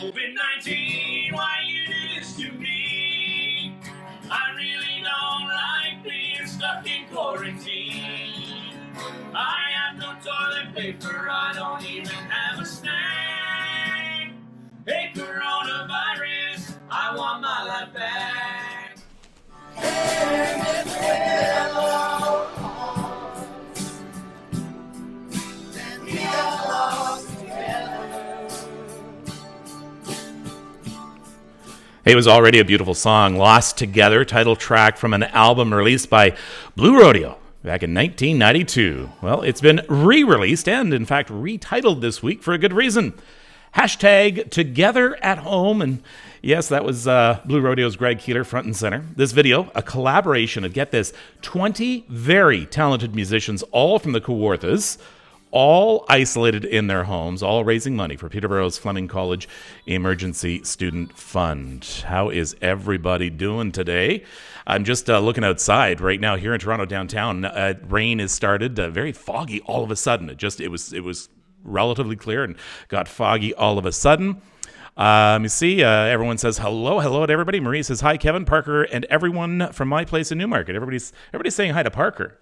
COVID-19, why you do this to me? I really don't like being stuck in quarantine. I have no toilet paper, I don't even have a snack. Hey, coronavirus, I want my life back. It was already a beautiful song, Lost Together, title track from an album released by Blue Rodeo back in 1992. Well, it's been re-released and, in fact, retitled this week for a good reason. Hashtag Together at Home. And yes, that was Blue Rodeo's Greg Keeler front and center. This video, a collaboration of, get this, 20 very talented musicians, all from the Kawarthas, all isolated in their homes, all raising money for Peterborough's Fleming College Emergency Student Fund. How is everybody doing today? I'm just looking outside right now here in Toronto downtown. Rain has started, very foggy all of a sudden. It was relatively clear and got foggy all of a sudden. You see, everyone says hello to everybody. Marie says hi, Kevin, Parker, and everyone from my place in Newmarket. Everybody's saying hi to Parker.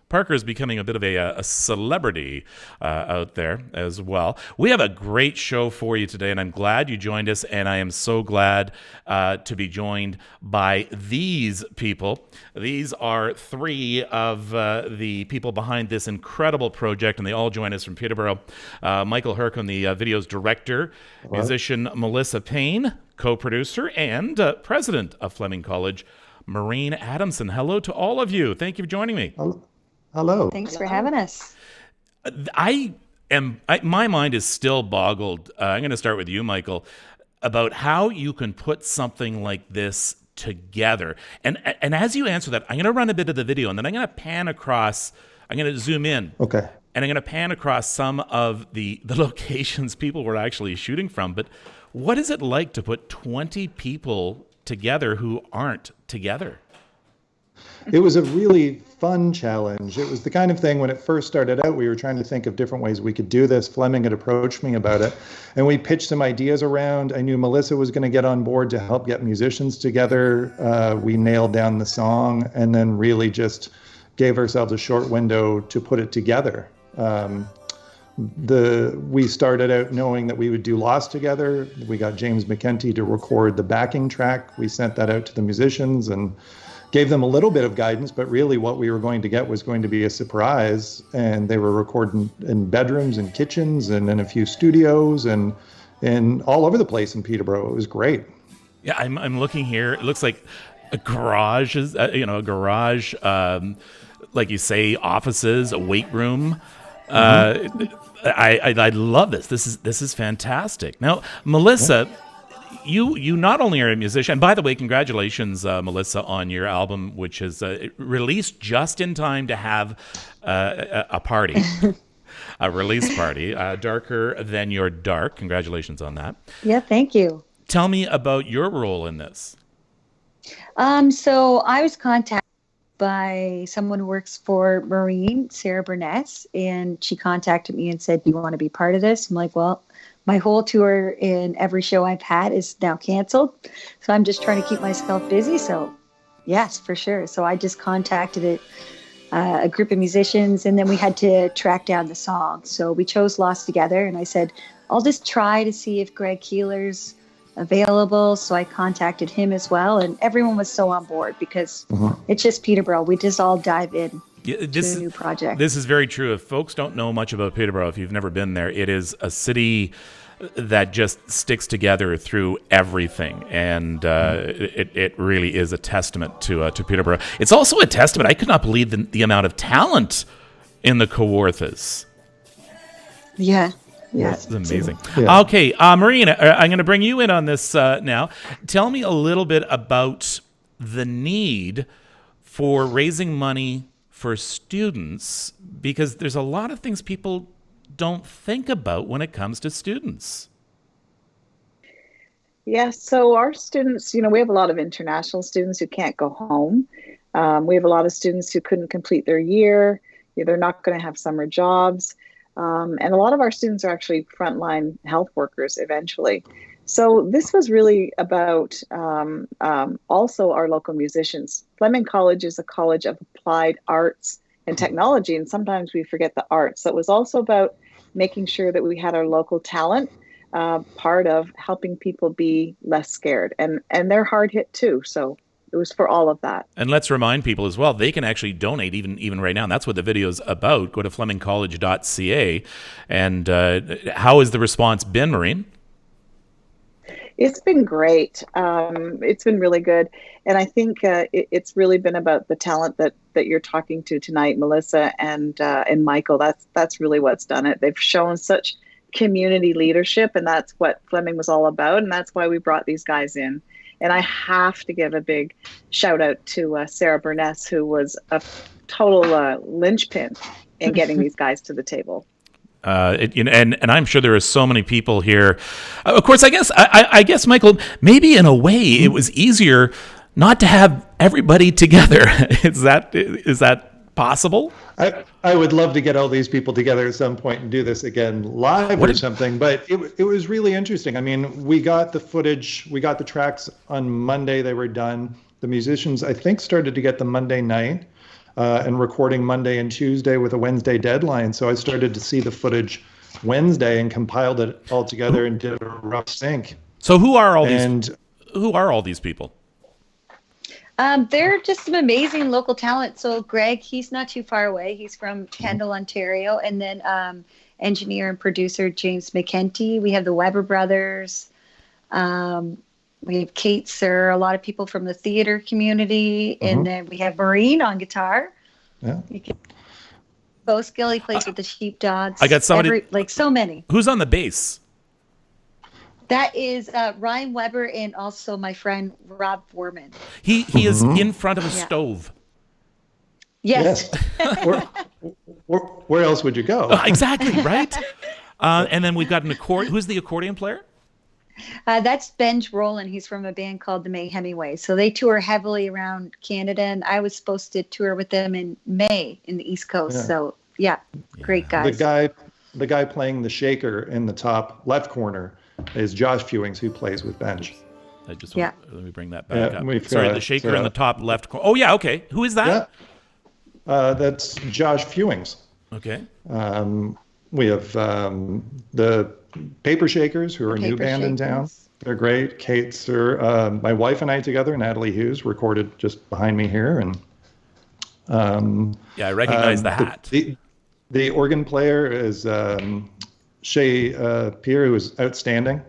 Parker is becoming a bit of a celebrity out there as well. We have a great show for you today, and I'm glad you joined us, and I am so glad to be joined by these people. These are three of the people behind this incredible project, and they all join us from Peterborough. Michael Hercombe, the video's director, musician Melissa Payne, co-producer, and president of Fleming College, Maureen Adamson. Hello to all of you. Thank you for joining me. Hello. Thanks for having us. My mind is still boggled. I'm going to start with you, Michael, about how you can put something like this together. And as you answer that, I'm going to run a bit of the video, and then I'm going to pan across. I'm going to zoom in. Okay. And I'm going to pan across some of the locations people were actually shooting from. But what is it like to put 20 people together who aren't together? It was a really fun challenge. It was the kind of thing when it first started out, we were trying to think of different ways we could do this. Fleming had approached me about it, and we pitched some ideas around. I knew Melissa was going to get on board to help get musicians together. We nailed down the song and then really just gave ourselves a short window to put it together. We started out knowing that we would do Lost Together. We got James McKenty to record the backing track. We sent that out to the musicians and gave them a little bit of guidance, but really what we were going to get was going to be a surprise. And they were recording in bedrooms and kitchens and in a few studios and all over the place in Peterborough. It was great. Yeah, I'm looking here. It looks like a garage, like you say, offices, a weight room. I love this. This is fantastic. Now, Melissa, you not only are a musician, and by the way, congratulations, Melissa, on your album, which is released just in time to have a party, a release party, Darker Than Your Dark. Congratulations on that. Yeah, thank you. Tell me about your role in this. So I was contacted by someone who works for Marine, Sarah Burness, and she contacted me and said, "Do you want to be part of this?" I'm like, well, my whole tour in every show I've had is now canceled. So I'm just trying to keep myself busy. So yes, for sure. So I just contacted a group of musicians, and then we had to track down the song. So we chose Lost Together, and I said, I'll just try to see if Greg Keeler's available. So I contacted him as well, and everyone was so on board because it's just Peterborough. We just all dive in. To a new project. This is very true. If folks don't know much about Peterborough, if you've never been there, it is a city that just sticks together through everything, and it really is a testament to Peterborough. It's also a testament. I could not believe the amount of talent in the Kawarthas. Yeah. It's amazing. Yeah. Okay, Marina, I'm going to bring you in on this now. Tell me a little bit about the need for raising money for students, because there's a lot of things people don't think about when it comes to students. Yeah, so our students, we have a lot of international students who can't go home. We have a lot of students who couldn't complete their year. They're not going to have summer jobs. And a lot of our students are actually frontline health workers eventually. So this was really about also our local musicians. Fleming College is a college of applied arts and technology, and sometimes we forget the arts. So it was also about making sure that we had our local talent part of helping people be less scared. And they're hard hit too. So it was for all of that. And let's remind people as well, they can actually donate even right now. And that's what the video's about. Go to flemingcollege.ca. And how has the response been, Maureen? It's been great. It's been really good. And I think it's really been about the talent that you're talking to tonight, Melissa and Michael. That's really what's done it. They've shown such community leadership, and that's what Fleming was all about. And that's why we brought these guys in. And I have to give a big shout out to Sarah Burness, who was a total linchpin in getting these guys to the table. And I'm sure there are so many people here. Of course, I guess, Michael, maybe in a way it was easier not to have everybody together. Is that possible? I would love to get all these people together at some point and do this again live or something, but it was really interesting. I mean, we got the footage, we got the tracks on Monday, they were done. The musicians, I think, started to get them Monday night. And recording Monday and Tuesday with a Wednesday deadline. So I started to see the footage Wednesday and compiled it all together and did a rough sync. So who are all these people? They're just some amazing local talent. So Greg, he's not too far away. He's from Kendall, Ontario. And then engineer and producer James McKenty. We have the Weber brothers. We have Kate Sir, a lot of people from the theater community. And then we have Maureen on guitar. Yeah. Bo Skill, he plays with the Sheepdogs. I got somebody. So many. Who's on the bass? That is Ryan Weber and also my friend Rob Foreman. He is in front of a stove. Yes. Where else would you go? Exactly, right? And then we've got an accordion. Who's the accordion player? That's Benj Rowland. He's from a band called the May Hemingway. So they tour heavily around Canada, and I was supposed to tour with them in May in the East Coast. Yeah. So great guys. The guy playing the shaker in the top left corner is Josh Fewings, who plays with Benj. Let me bring that back up. Sorry, the shaker in the top left corner. Oh yeah, okay. Who is that? Yeah. That's Josh Fewings. Okay. We have the Paper Shakers, who are a new band in town. They're great. Kate Sir, my wife and I together, Natalie Hughes, recorded just behind me here, and I recognize the hat. The organ player is Shay Pierre, who is outstanding.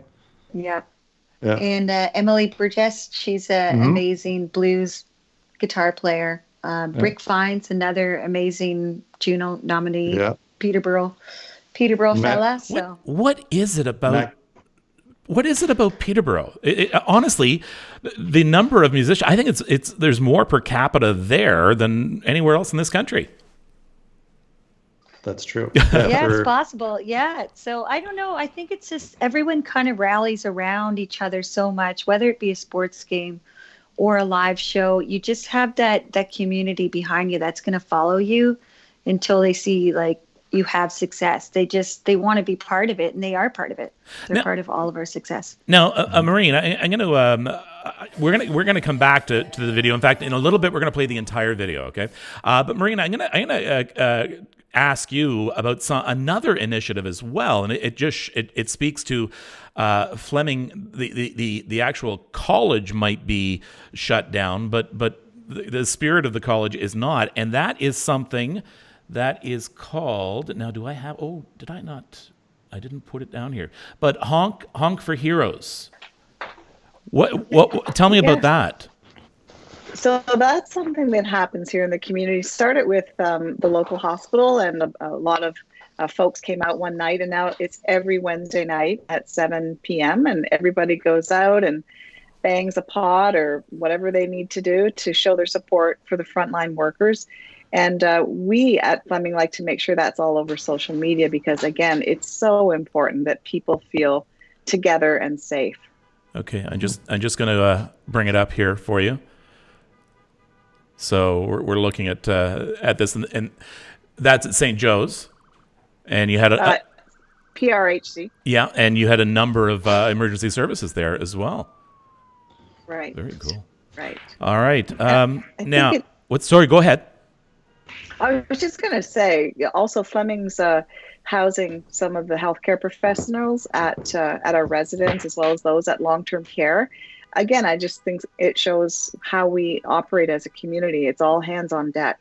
Yeah. And Emily Burgess, she's an amazing blues guitar player. Rick Fiennes, another amazing Juno nominee. Yeah. Peterborough fella. So what is it about? What is it about Peterborough? Honestly, the number of musicians, I think it's there's more per capita there than anywhere else in this country. That's true. It's possible. Yeah. So I don't know. I think it's just everyone kind of rallies around each other so much, whether it be a sports game or a live show. You just have that community behind you that's going to follow you until they see you have success. They want to be part of it, and they are part of it. They're part of all of our success. Now, Maureen, I'm going to we're going to come back to the video. In fact, in a little bit, we're going to play the entire video. Okay, but Maureen, I'm going to ask you about another initiative as well, and it speaks to Fleming. The actual college might be shut down, but the spirit of the college is not, and that is something that is called, now do I have, did I not, I didn't put it down here, but Honk for Heroes. What tell me about that. So that's something that happens here in the community. Started with the local hospital, and a lot of folks came out one night, and now it's every Wednesday night at 7 p.m. and everybody goes out and bangs a pot or whatever they need to do to show their support for the frontline workers. And we at Fleming like to make sure that's all over social media because, again, it's so important that people feel together and safe. Okay, I'm just going to bring it up here for you. So we're looking at this, and that's at St. Joe's, and you had PRHC. Yeah, and you had a number of emergency services there as well. Right. Very cool. Right. All right. Now, think sorry, go ahead. I was just going to say, also Fleming's housing some of the healthcare professionals at our residence, as well as those at long-term care. Again, I just think it shows how we operate as a community. It's all hands on deck.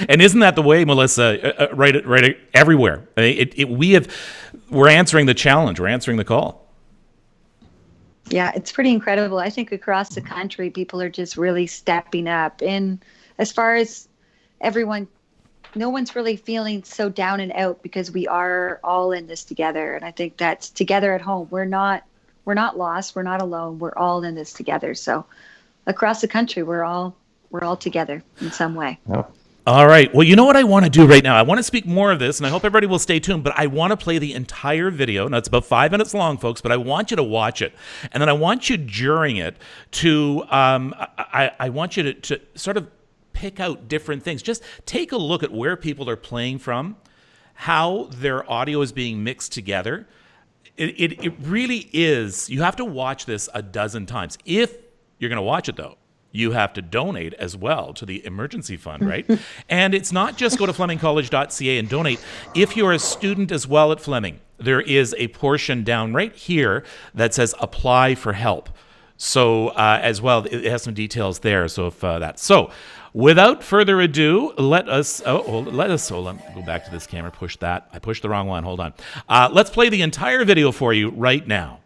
And isn't that the way, Melissa? Right, everywhere. We're answering the challenge. We're answering the call. Yeah, it's pretty incredible. I think across the country, people are just really stepping up. And as far as everyone, no one's really feeling so down and out because we are all in this together. And I think that's together at home. We're not lost. We're not alone. We're all in this together. So across the country, we're all together in some way. No. All right. Well, you know what I want to do right now? I want to speak more of this, and I hope everybody will stay tuned, but I want to play the entire video. Now, it's about 5 minutes long, folks, but I want you to watch it. And then I want you during it to, I want you to sort of pick out different things. Just take a look at where people are playing from, how their audio is being mixed together. It really is, you have to watch this a dozen times. If you're going to watch it, though, you have to donate as well to the emergency fund, right? And it's not just go to flemingcollege.ca and donate. If you're a student as well at Fleming, there is a portion down right here that says apply for help. So as well, it has some details there. So if so, without further ado, let us hold on. Go back to this camera. Push that. I pushed the wrong one. Hold on. Let's play the entire video for you right now.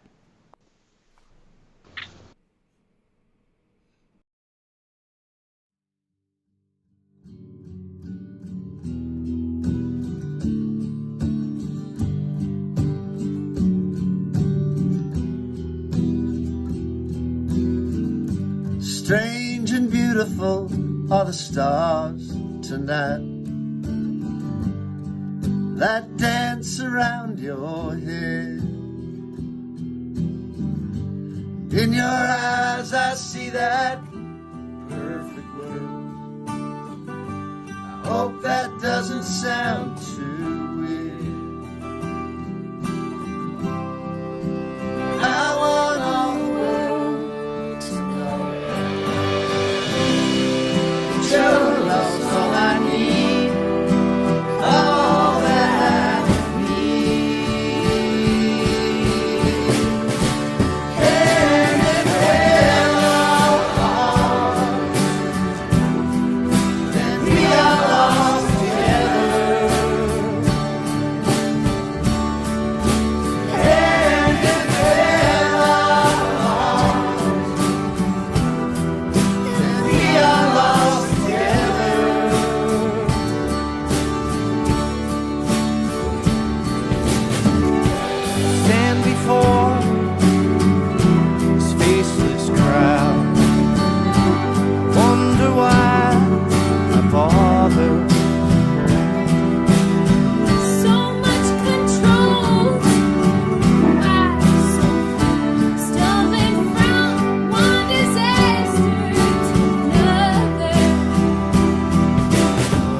Strange and beautiful are the stars tonight that dance around your head. In your eyes I see that perfect world. I hope that doesn't sound too weird. I want all the world to know your love's all I need, all that I need. And if we're all lost, then we are lost together. And if we're all lost, then we are lost together. Stand before this faceless crowd, wonder why I bother. So much control, stumbling from one disaster to another.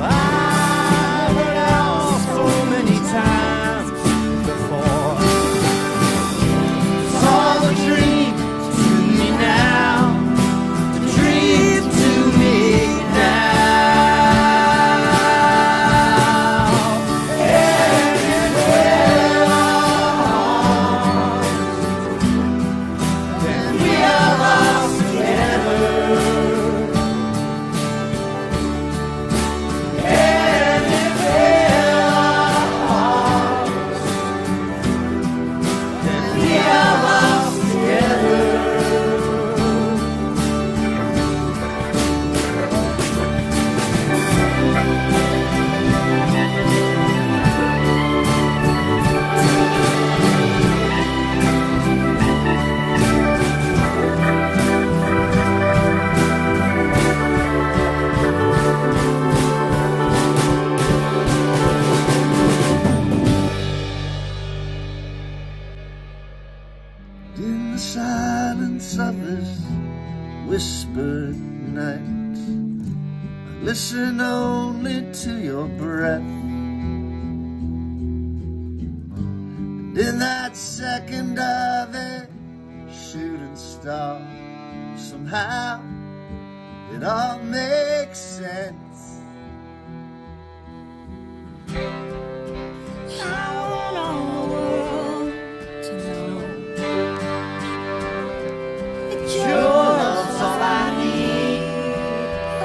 I've heard out so many times before. It's all a dream to me now, a dream to me now. And if we're lost, then we are lost together. And if we're lost, then we are lost together. In the silence of this whispered night, I listen only to your breath. in that second of a shooting star. Somehow it all makes sense. I want all the world to know that Your love's all I need,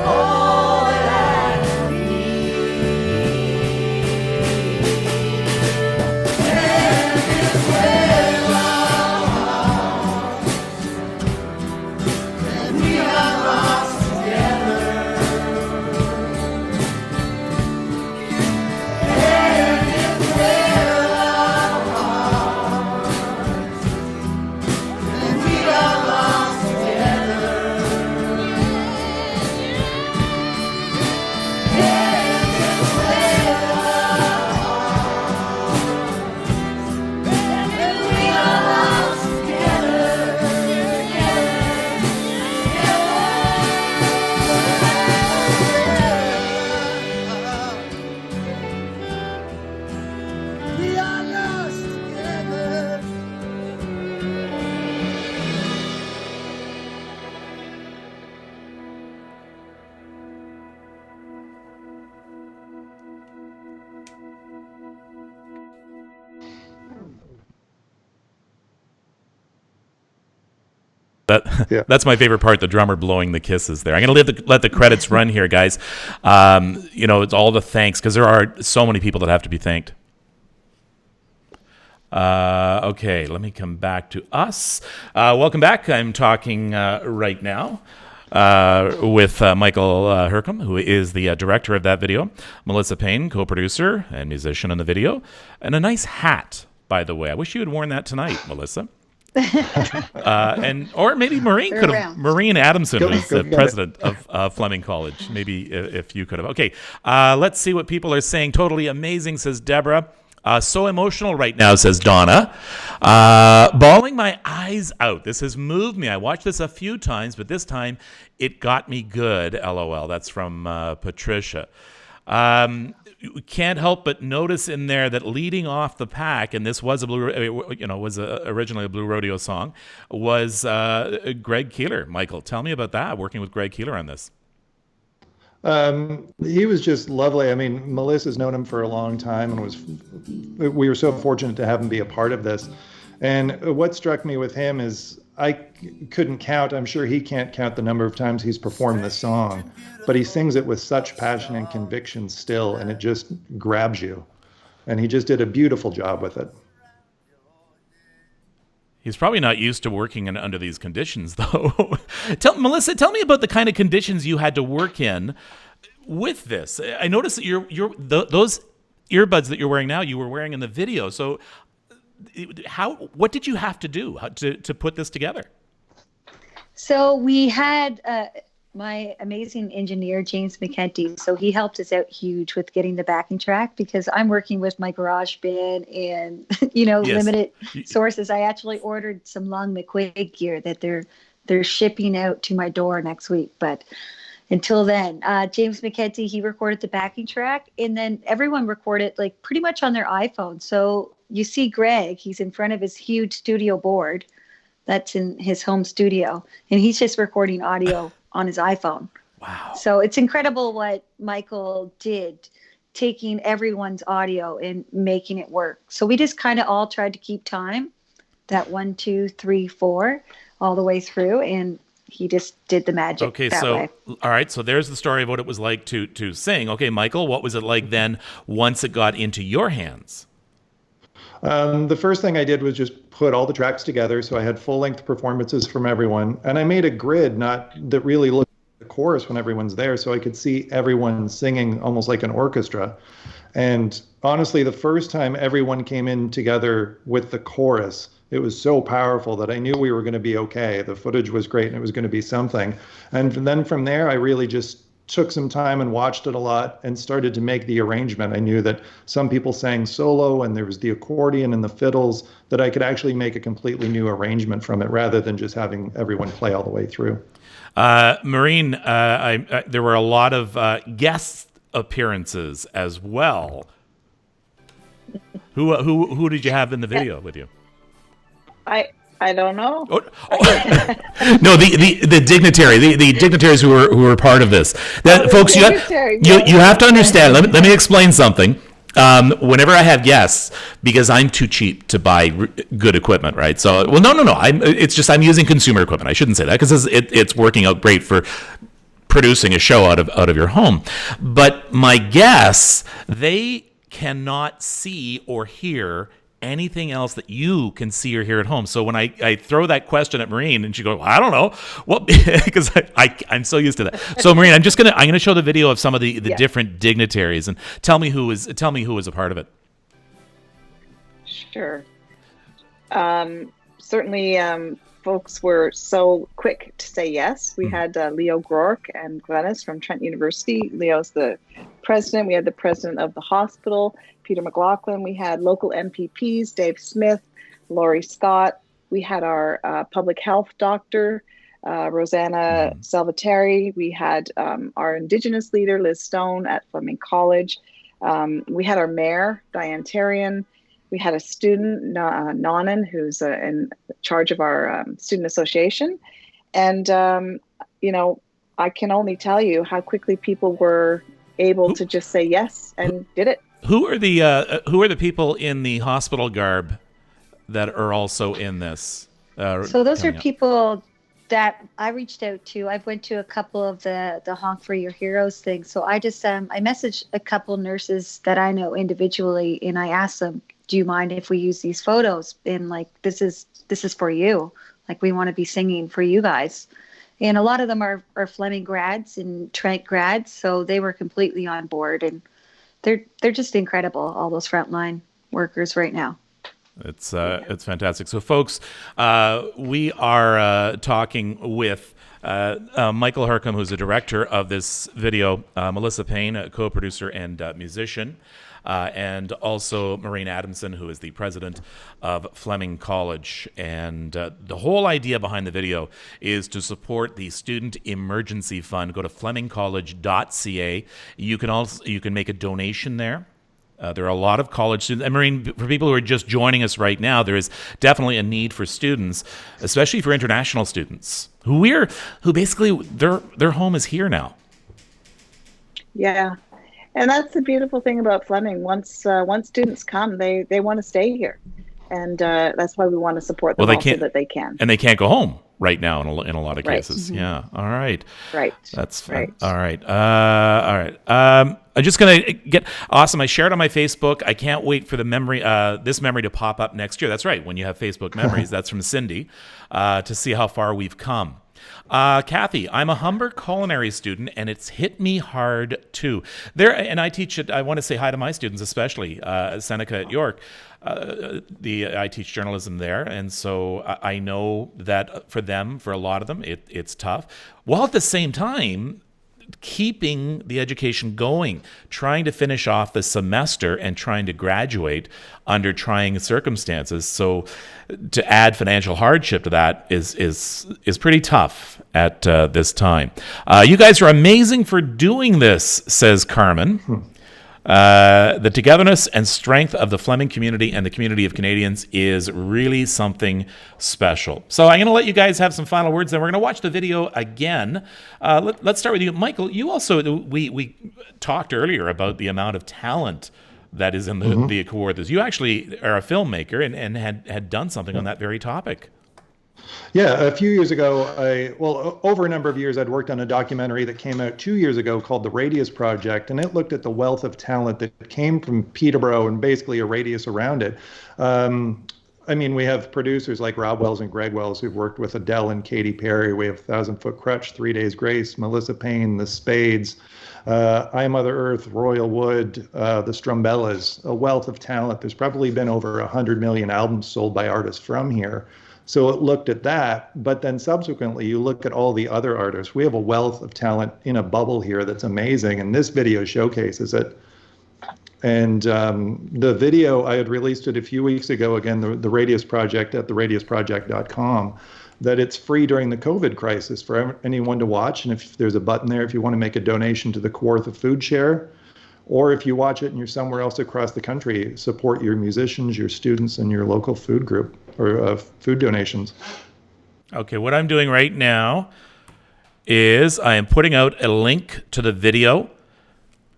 all that I need. And it's where and we are lost together. And it's where and we are lost together. And we are lost together. We are lost together. Yeah. That's my favorite part, the drummer blowing the kisses there. I'm going to let the credits run here, guys. It's all the thanks, because there are so many people that have to be thanked. Okay, let me come back to us. Welcome back. I'm talking right now with Michael Hercombe, who is the director of that video, Melissa Payne, co-producer and musician on the video, and a nice hat, by the way. I wish you had worn that tonight, Melissa. Or maybe Maureen They're could have. around. Maureen Adamson Go- was go the get it. president of Fleming College. Maybe if you could have. Okay, let's see what people are saying. Totally amazing, says Deborah. So emotional right now, says Donna. Bawling my eyes out. This has moved me. I watched this a few times, but this time it got me good. LOL. That's from Patricia. You can't help but notice in there that leading off the pack, and this was originally a Blue Rodeo song, was Greg Keeler. Michael, tell me about that. Working with Greg Keeler on this. He was just lovely. I mean, Melissa's known him for a long time, and we were so fortunate to have him be a part of this. And what struck me with him is couldn't count. I'm sure he can't count the number of times he's performed this song, but he sings it with such passion and conviction still, and it just grabs you. And he just did a beautiful job with it. He's probably not used to working under these conditions, though. Melissa, tell me about the kind of conditions you had to work in with this. I noticed that those earbuds that you're wearing now, you were wearing in the video. So, what did you have to do to put this together? So we had my amazing engineer, James McKenty. So he helped us out huge with getting the backing track, because I'm working with my garage band and, Yes. limited sources. I actually ordered some Long McQuaid gear that they're shipping out to my door next week. But until then, James McKenty, he recorded the backing track, and then everyone recorded like pretty much on their iPhone. So you see Greg, he's in front of his huge studio board. That's in his home studio, and he's just recording audio on his iPhone. Wow. So it's incredible what Michael did, taking everyone's audio and making it work. So we just kind of all tried to keep time, that 1, 2, 3, 4, all the way through, and he just did the magic. Okay, that so way. all right, so there's the story of what it was like to sing. Okay, Michael, what was it like then once it got into your hands? The first thing I did was just put all the tracks together, so I had full-length performances from everyone, and I made a grid that really looked at the chorus when everyone's there, so I could see everyone singing almost like an orchestra. And honestly, the first time everyone came in together with the chorus, it was so powerful that I knew we were going to be okay. The footage was great, and it was going to be something. And then from there, I really just took some time and watched it a lot and started to make the arrangement. I knew that some people sang solo and there was the accordion and the fiddles, that I could actually make a completely new arrangement from it rather than just having everyone play all the way through. Maureen, there were a lot of guest appearances as well. Who did you have in the video with you? I don't know. Oh, no, the dignitary, the dignitaries who were part of this. That folks, you have to understand. Let me explain something. Whenever I have guests, because I'm too cheap to buy good equipment, right? So, well, no. It's just I'm using consumer equipment. I shouldn't say that because it's working out great for producing a show out of your home. But my guests, they cannot see or hear anything else that you can see or hear at home. So when I throw that question at Maureen and she goes, well, I don't know, well, because I'm so used to that. So Maureen, I'm gonna show the video of some of the different dignitaries and tell me who was a part of it. Sure. Certainly, folks were so quick to say yes. We had Leo Groark and Glennis from Trent University. Leo's the president. We had the president of the hospital, Peter McLaughlin. We had local MPPs, Dave Smith, Laurie Scott. We had our public health doctor, Rosanna Salvatore. We had our Indigenous leader, Liz Stone at Fleming College. We had our mayor, Diane Tarian. We had a student, Nanan, who's in charge of our student association. And, I can only tell you how quickly people were able to just say yes and did it. Who are the people in the hospital garb that are also in this? So those are people that I reached out to. I've went to a couple of the Honk for Your Heroes things. So I just I messaged a couple nurses that I know individually, and I asked them, do you mind if we use these photos? And like, this is for you. Like, we want to be singing for you guys. And a lot of them are Fleming grads and Trent grads. So they were completely on board, and they're just incredible. All those frontline workers right now. It's fantastic. So folks, we are talking with Michael Hercombe, who's the director of this video, Melissa Payne, a co-producer and musician, and also Maureen Adamson, who is the president of Fleming College. And the whole idea behind the video is to support the Student Emergency Fund. Go to flemingcollege.ca. You can make a donation there. There are a lot of college students. And Maureen, for people who are just joining us right now, there is definitely a need for students, especially for international students, who basically their home is here now. Yeah, and that's the beautiful thing about Fleming. Once students come, they want to stay here, and that's why we want to support them so that they can. And they can't go home right now in a lot of cases. Mm-hmm. Yeah. All right. Right. That's fun. Right. All right. All right. I'm just going to get awesome. I shared on my Facebook. I can't wait for the memory, this memory to pop up next year. That's right. When you have Facebook memories, that's from Cindy, to see how far we've come. Kathy, I'm a Humber culinary student, and it's hit me hard too. And I teach it. I want to say hi to my students, especially Seneca at York. I teach journalism there, and so I know that for a lot of them, it's tough. While at the same time, keeping the education going, trying to finish off the semester and trying to graduate under trying circumstances. So to add financial hardship to that is pretty tough at this time. You guys are amazing for doing this, says Carmen. The togetherness and strength of the Fleming community and the community of Canadians is really something special. So I'm going to let you guys have some final words, then we're going to watch the video again. Let's start with you. Michael, you also, we talked earlier about the amount of talent that is in the Kawarthas. You actually are a filmmaker and had done something on that very topic. Yeah, a few years ago, over a number of years, I'd worked on a documentary that came out 2 years ago called The Radius Project, and it looked at the wealth of talent that came from Peterborough and basically a radius around it. We have producers like Rob Wells and Greg Wells who've worked with Adele and Katy Perry. We have 1,000 Foot Crutch, 3 Days Grace, Melissa Payne, The Spades, I Mother Earth, Royal Wood, the Strumbellas, a wealth of talent. There's probably been over 100 million albums sold by artists from here. So it looked at that, but then subsequently you look at all the other artists. We have a wealth of talent in a bubble here that's amazing, and this video showcases it. And the video, I had released it a few weeks ago, again, the Radius Project at theradiusproject.com, that it's free during the COVID crisis for anyone to watch. And if there's a button there, if you want to make a donation to the Kawartha Food Share, Or if you watch it and you're somewhere else across the country, support your musicians, your students, and your local food group or food donations. Okay, what I'm doing right now is I am putting out a link to the video.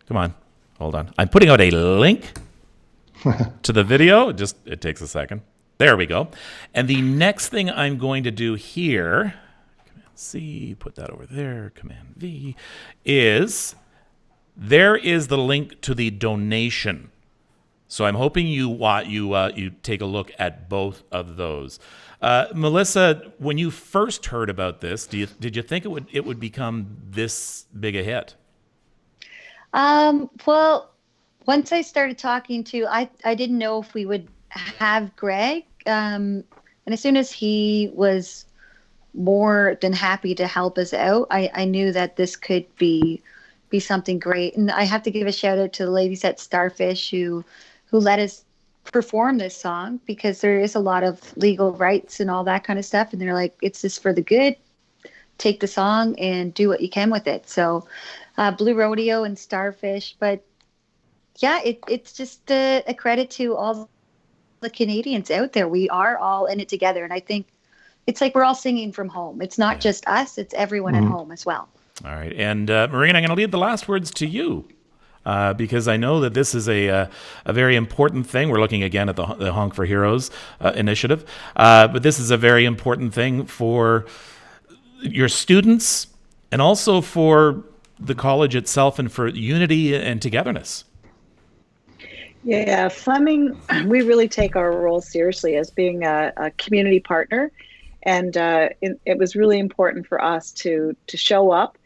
Come on, hold on. I'm putting out a link to the video. It takes a second. There we go. And the next thing I'm going to do here, Command C, put that over there, Command V, is there is the link to the donation. So I'm hoping you take a look at both of those. Melissa, when you first heard about this, did you think it would become this big a hit? Well, once I started talking to, I didn't know if we would have Greg. And as soon as he was more than happy to help us out, I knew that this could be something great. And I have to give a shout out to the ladies at Starfish who let us perform this song, because there is a lot of legal rights and all that kind of stuff. And they're like, it's just for the good. Take the song and do what you can with it. So Blue Rodeo and Starfish. But yeah, it's just a credit to all the Canadians out there. We are all in it together. And I think it's like we're all singing from home. It's not just us, it's everyone at home as well. All right. And Maureen, I'm going to leave the last words to you. Because I know that this is a very important thing. We're looking again at the Honk for Heroes initiative. But this is a very important thing for your students and also for the college itself and for unity and togetherness. Yeah, Fleming, we really take our role seriously as being a community partner. And it was really important for us to show up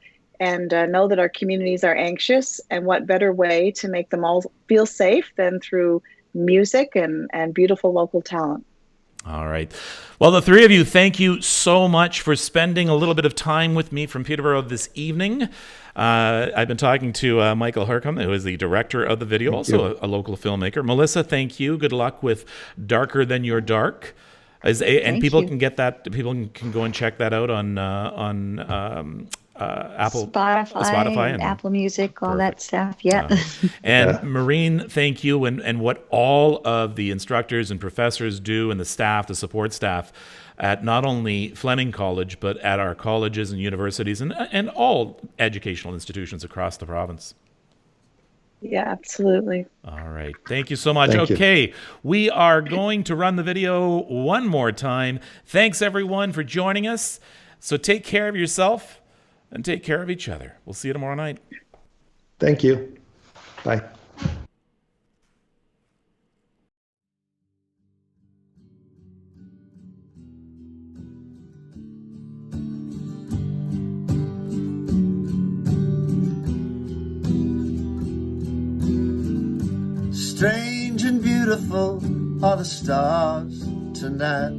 and know that our communities are anxious, and what better way to make them all feel safe than through music and beautiful local talent. All right. Well, the three of you, thank you so much for spending a little bit of time with me from Peterborough this evening. I've been talking to Michael Hercombe, who is the director of the video, also a local filmmaker. Melissa, thank you. Good luck with Darker Than Your Dark. And people can get that. People can go and check that out on Apple, Spotify and Apple Music, all that stuff. Yeah. And Maureen, thank you, and what all of the instructors and professors do, and the staff, the support staff, at not only Fleming College but at our colleges and universities and all educational institutions across the province. Yeah, absolutely. All right. Thank you so much. Thank you. We are going to run the video one more time. Thanks, everyone, for joining us. So take care of yourself and take care of each other. We'll see you tomorrow night. Thank you. Bye. Strange and beautiful are the stars tonight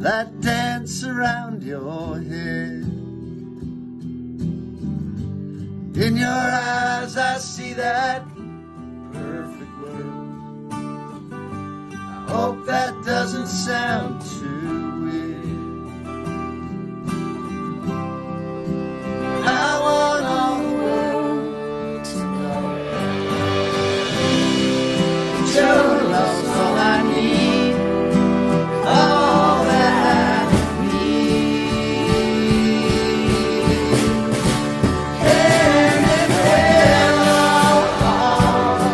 that dance around your head. In your eyes I see that perfect world. I hope that doesn't sound too weird. I want all the world to know your love's all I need, all that I need. And if we're all lost,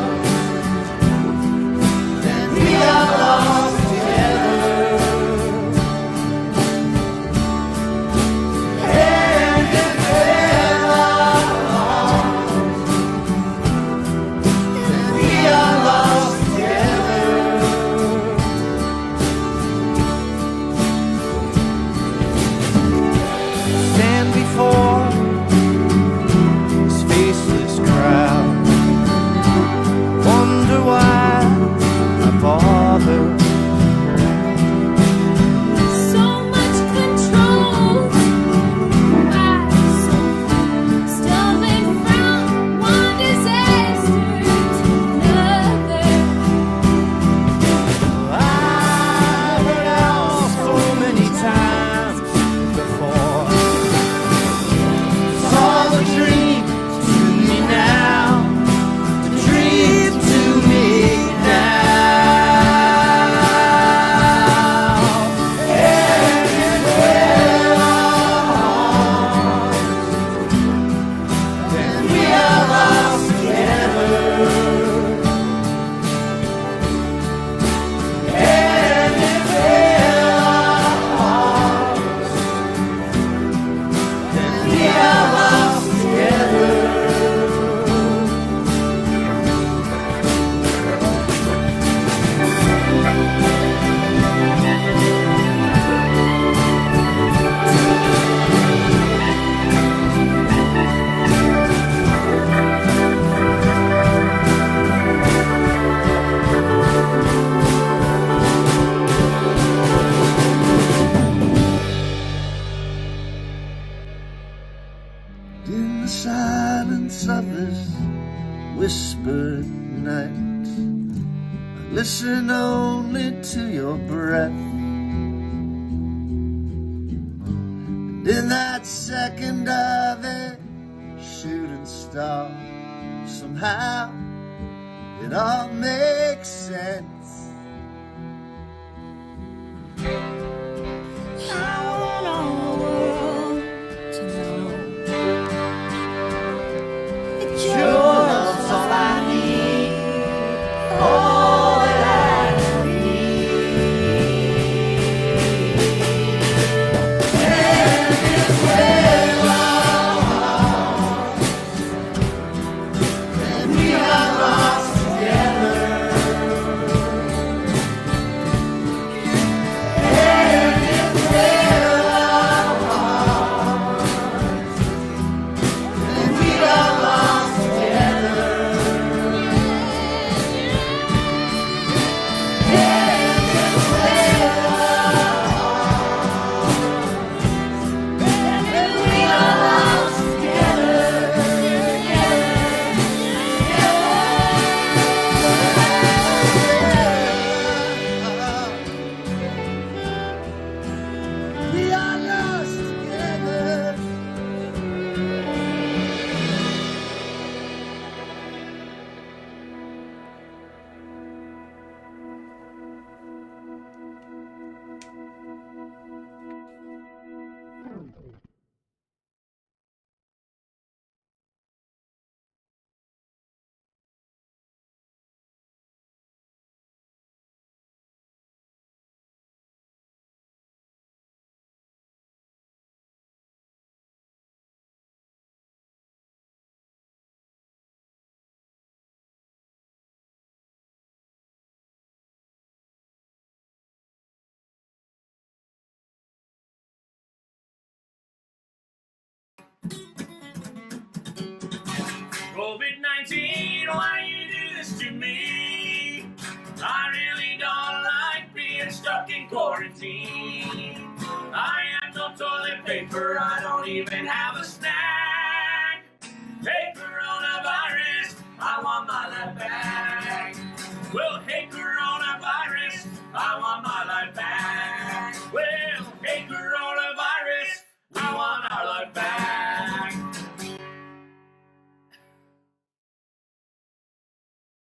then we are lost together. Listen only to your breath. And in that second of a shooting star, somehow it all makes sense. I want all the world to know that your love's all I need, all that I need. And if we're lost, then we are lost together. And if we're lost, then we are lost together. We are lost together. COVID-19, why you do this to me? I really don't like being stuck in quarantine. I have no toilet paper, I don't even have a snack. Hey coronavirus, I want my life back. Well, hey coronavirus, I want my life back.